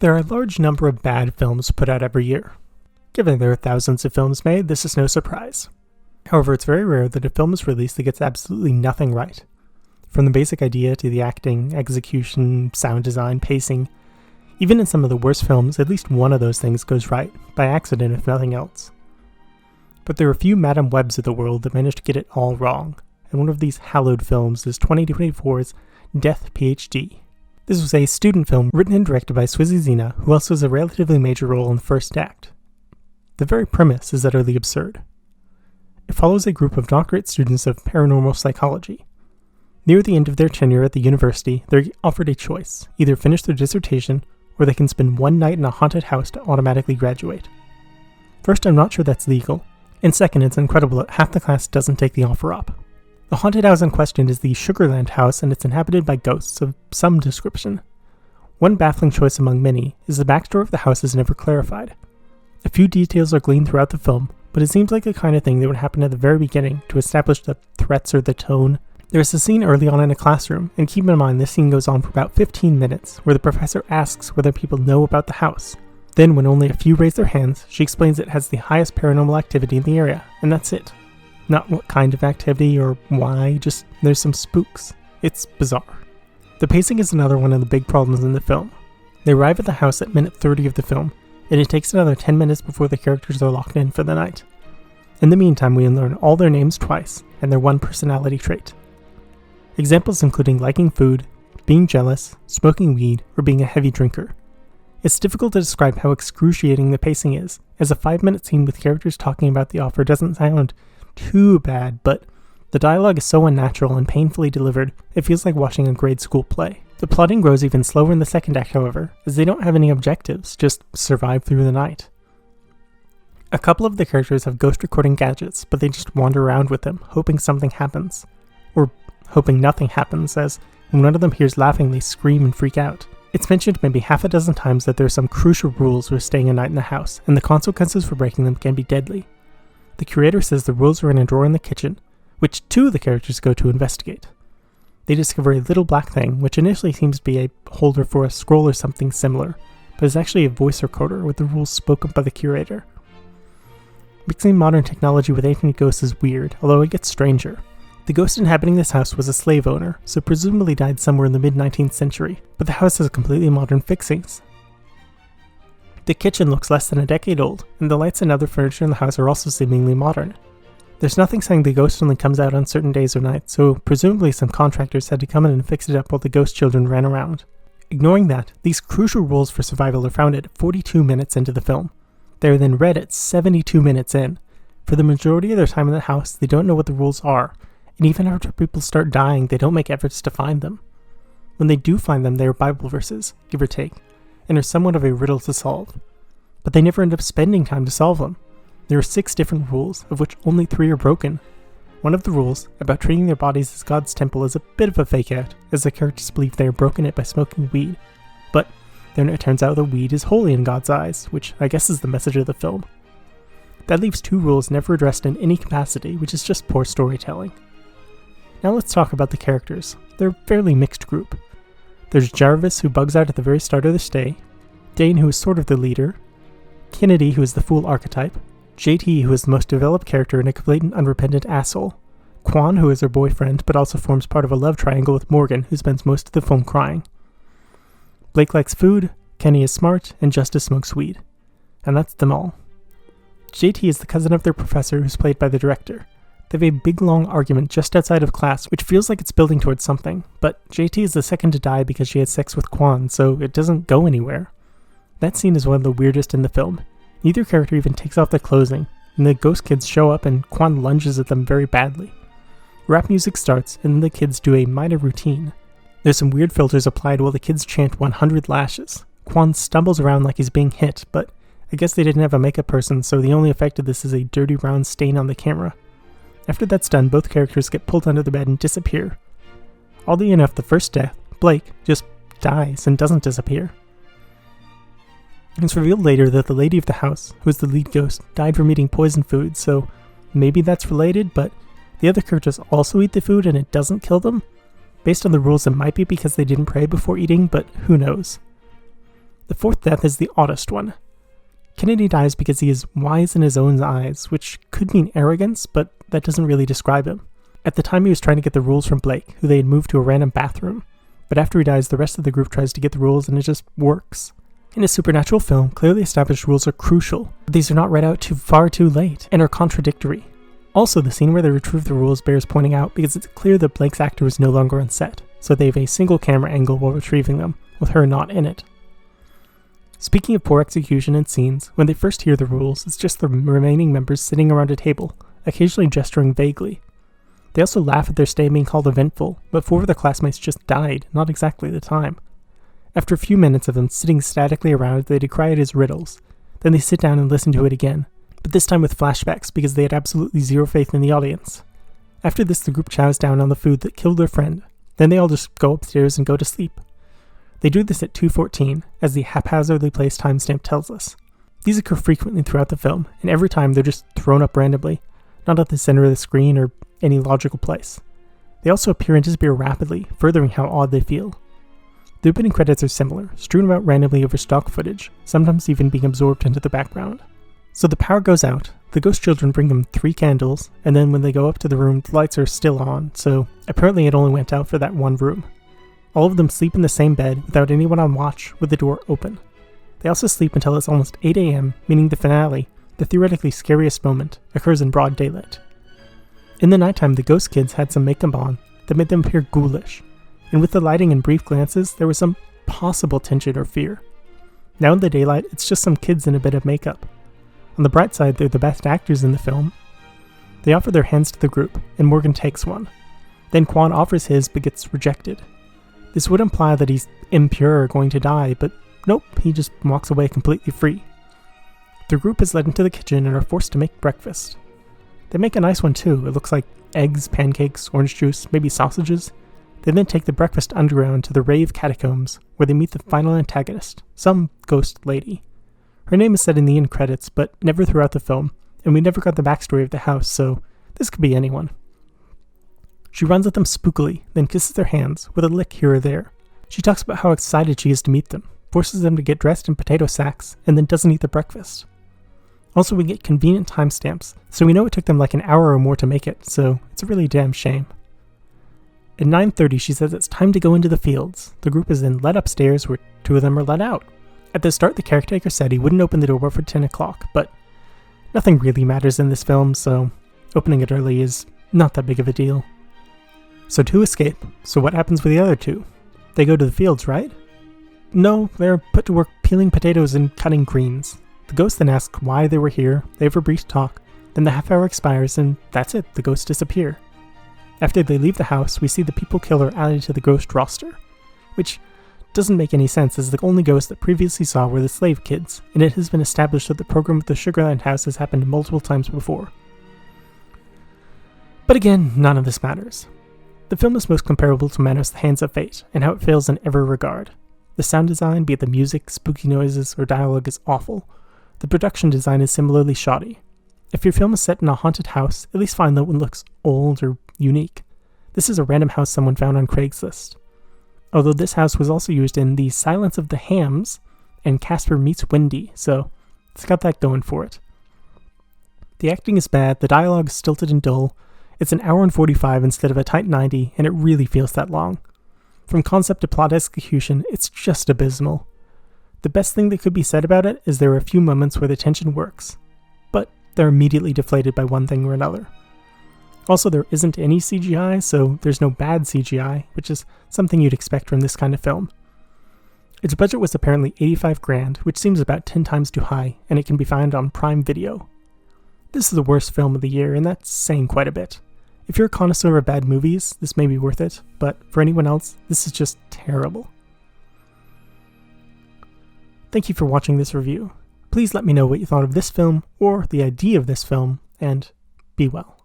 There are a large number of bad films put out every year. Given there are thousands of films made, this is no surprise. However, it's very rare that a film is released that gets absolutely nothing right. From the basic idea to the acting, execution, sound design, pacing, even in some of the worst films, at least one of those things goes right, by accident if nothing else. But there are a few Madame Webs of the world that manage to get it all wrong, and one of these hallowed films is 2024's Death, Ph.D. This was a student film written and directed by Swizzy Zena, who also has a relatively major role in the first act. The very premise is utterly absurd. It follows a group of doctorate students of paranormal psychology. Near the end of their tenure at the university, they're offered a choice: either finish their dissertation, or they can spend one night in a haunted house to automatically graduate. First, I'm not sure that's legal, and second, it's incredible that half the class doesn't take the offer up. The haunted house in question is the Sugarland House, and it's inhabited by ghosts of some description. One baffling choice among many is the backstory of the house is never clarified. A few details are gleaned throughout the film, but it seems like the kind of thing that would happen at the very beginning to establish the threats or the tone. There is a scene early on in a classroom, and keep in mind this scene goes on for about 15 minutes, where the professor asks whether people know about the house. Then, when only a few raise their hands, she explains it has the highest paranormal activity in the area, and that's it. Not what kind of activity or why, just there's some spooks. It's bizarre. The pacing is another one of the big problems in the film. They arrive at the house at minute 30 of the film, and it takes another 10 minutes before the characters are locked in for the night. In the meantime, we learn all their names twice, and their one personality trait. Examples including liking food, being jealous, smoking weed, or being a heavy drinker. It's difficult to describe how excruciating the pacing is, as a 5-minute scene with characters talking about the offer doesn't sound too bad, but the dialogue is so unnatural and painfully delivered, it feels like watching a grade school play. The plotting grows even slower in the second act, however, as they don't have any objectives, just survive through the night. A couple of the characters have ghost recording gadgets, but they just wander around with them, hoping something happens. Or hoping nothing happens, as when one of them hears laughing, they scream and freak out. It's mentioned maybe half a dozen times that there are some crucial rules for staying a night in the house, and the consequences for breaking them can be deadly. The curator says the rules are in a drawer in the kitchen, which two of the characters go to investigate. They discover a little black thing, which initially seems to be a holder for a scroll or something similar, but is actually a voice recorder with the rules spoken by the curator. Mixing modern technology with ancient ghosts is weird, although it gets stranger. The ghost inhabiting this house was a slave owner, so presumably died somewhere in the mid-19th century, but the house has completely modern fixings. The kitchen looks less than a decade old, and the lights and other furniture in the house are also seemingly modern. There's nothing saying the ghost only comes out on certain days or nights, so presumably some contractors had to come in and fix it up while the ghost children ran around. Ignoring that, these crucial rules for survival are found at 42 minutes into the film. They are then read at 72 minutes in. For the majority of their time in the house, they don't know what the rules are, and even after people start dying, they don't make efforts to find them. When they do find them, they are Bible verses, give or take, and are somewhat of a riddle to solve. But they never end up spending time to solve them. There are 6 different rules, of which only 3 are broken. One of the rules, about treating their bodies as God's temple, is a bit of a fake out, as the characters believe they are broken it by smoking weed. But then it turns out that weed is holy in God's eyes, which I guess is the message of the film. That leaves 2 rules never addressed in any capacity, which is just poor storytelling. Now let's talk about the characters. They're a fairly mixed group. There's Jarvis, who bugs out at the very start of the stay, Dane, who is sort of the leader, Kennedy, who is the fool archetype, JT, who is the most developed character and a complete and unrepentant asshole, Quan, who is her boyfriend, but also forms part of a love triangle with Morgan, who spends most of the film crying. Blake likes food, Kenny is smart, and Justice smokes weed. And that's them all. JT is the cousin of their professor, who's played by the director. They have a big long argument just outside of class, which feels like it's building towards something, but JT is the second to die because she had sex with Quan, so it doesn't go anywhere. That scene is one of the weirdest in the film. Neither character even takes off their clothing, and the ghost kids show up and Quan lunges at them very badly. Rap music starts, and then the kids do a minor routine. There's some weird filters applied while the kids chant 100 lashes. Quan stumbles around like he's being hit, but I guess they didn't have a makeup person, so the only effect of this is a dirty round stain on the camera. After that's done, both characters get pulled under the bed and disappear. Oddly enough, the first death, Blake, just dies and doesn't disappear. It's revealed later that the lady of the house, who is the lead ghost, died from eating poison food, so maybe that's related, but the other characters also eat the food and it doesn't kill them? Based on the rules, it might be because they didn't pray before eating, but who knows. The fourth death is the oddest one. Kennedy dies because he is wise in his own eyes, which could mean arrogance, but that doesn't really describe him. At the time he was trying to get the rules from Blake, who they had moved to a random bathroom, but after he dies the rest of the group tries to get the rules and it just works. In a supernatural film, clearly established rules are crucial, but these are not read out far too late and are contradictory. Also, the scene where they retrieve the rules bears pointing out because it's clear that Blake's actor is no longer on set, so they have a single camera angle while retrieving them, with her not in it. Speaking of poor execution and scenes, when they first hear the rules, it's just the remaining members sitting around a table, occasionally gesturing vaguely. They also laugh at their stay being called eventful, but 4 of their classmates just died, not exactly the time. After a few minutes of them sitting statically around, they decry it as riddles. Then they sit down and listen to it again, but this time with flashbacks because they had absolutely zero faith in the audience. After this, the group chows down on the food that killed their friend. Then they all just go upstairs and go to sleep. They do this at 2:14, as the haphazardly placed timestamp tells us. These occur frequently throughout the film, and every time they're just thrown up randomly, not at the center of the screen or any logical place. They also appear and disappear rapidly, furthering how odd they feel. The opening credits are similar, strewn about randomly over stock footage, sometimes even being absorbed into the background. So the power goes out, the ghost children bring them 3 candles, and then when they go up to the room, the lights are still on, so apparently it only went out for that one room. All of them sleep in the same bed without anyone on watch with the door open. They also sleep until it's almost 8 a.m., meaning the finale, the theoretically scariest moment, occurs in broad daylight. In the nighttime, the ghost kids had some makeup on that made them appear ghoulish, and with the lighting and brief glances, there was some possible tension or fear. Now in the daylight, it's just some kids in a bit of makeup. On the bright side, they're the best actors in the film. They offer their hands to the group, and Morgan takes one. Then Quan offers his but gets rejected. This would imply that he's impure or going to die, but nope, he just walks away completely free. The group is led into the kitchen and are forced to make breakfast. They make a nice one too. It looks like eggs, pancakes, orange juice, maybe sausages. They then take the breakfast underground to the rave catacombs, where they meet the final antagonist, some ghost lady. Her name is said in the end credits, but never throughout the film, and we never got the backstory of the house, so this could be anyone. She runs at them spookily, then kisses their hands, with a lick here or there. She talks about how excited she is to meet them, forces them to get dressed in potato sacks, and then doesn't eat the breakfast. Also, we get convenient timestamps, so we know it took them like an hour or more to make it, so it's a really damn shame. At 9:30, she says it's time to go into the fields. The group is then led upstairs, where 2 of them are let out. At the start, the caretaker said he wouldn't open the door before 10 o'clock, but nothing really matters in this film, so opening it early is not that big of a deal. So 2 escape. So what happens with the other 2? They go to the fields, right? No, they're put to work peeling potatoes and cutting greens. The ghost then asks why they were here, they have a brief talk, then the half hour expires and that's it, the ghosts disappear. After they leave the house, we see the people killer added to the ghost roster, which doesn't make any sense as the only ghosts that previously saw were the slave kids, and it has been established that the program with the Sugarland house has happened multiple times before. But again, none of this matters. The film is most comparable to Manos: The Hands of Fate, and how it fails in every regard. The sound design, be it the music, spooky noises, or dialogue, is awful. The production design is similarly shoddy. If your film is set in a haunted house, at least find that one looks old or unique. This is a random house someone found on Craigslist. Although this house was also used in The Silence of the Hams and Casper Meets Wendy, so it's got that going for it. The acting is bad, the dialogue is stilted and dull. It's an hour and 45 instead of a tight 90, and it really feels that long. From concept to plot execution, it's just abysmal. The best thing that could be said about it is there are a few moments where the tension works, but they're immediately deflated by one thing or another. Also, there isn't any CGI, so there's no bad CGI, which is something you'd expect from this kind of film. Its budget was apparently $85,000, which seems about 10 times too high, and it can be found on Prime Video. This is the worst film of the year, and that's saying quite a bit. If you're a connoisseur of bad movies, this may be worth it, but for anyone else, this is just terrible. Thank you for watching this review. Please let me know what you thought of this film, or the idea of this film, and be well.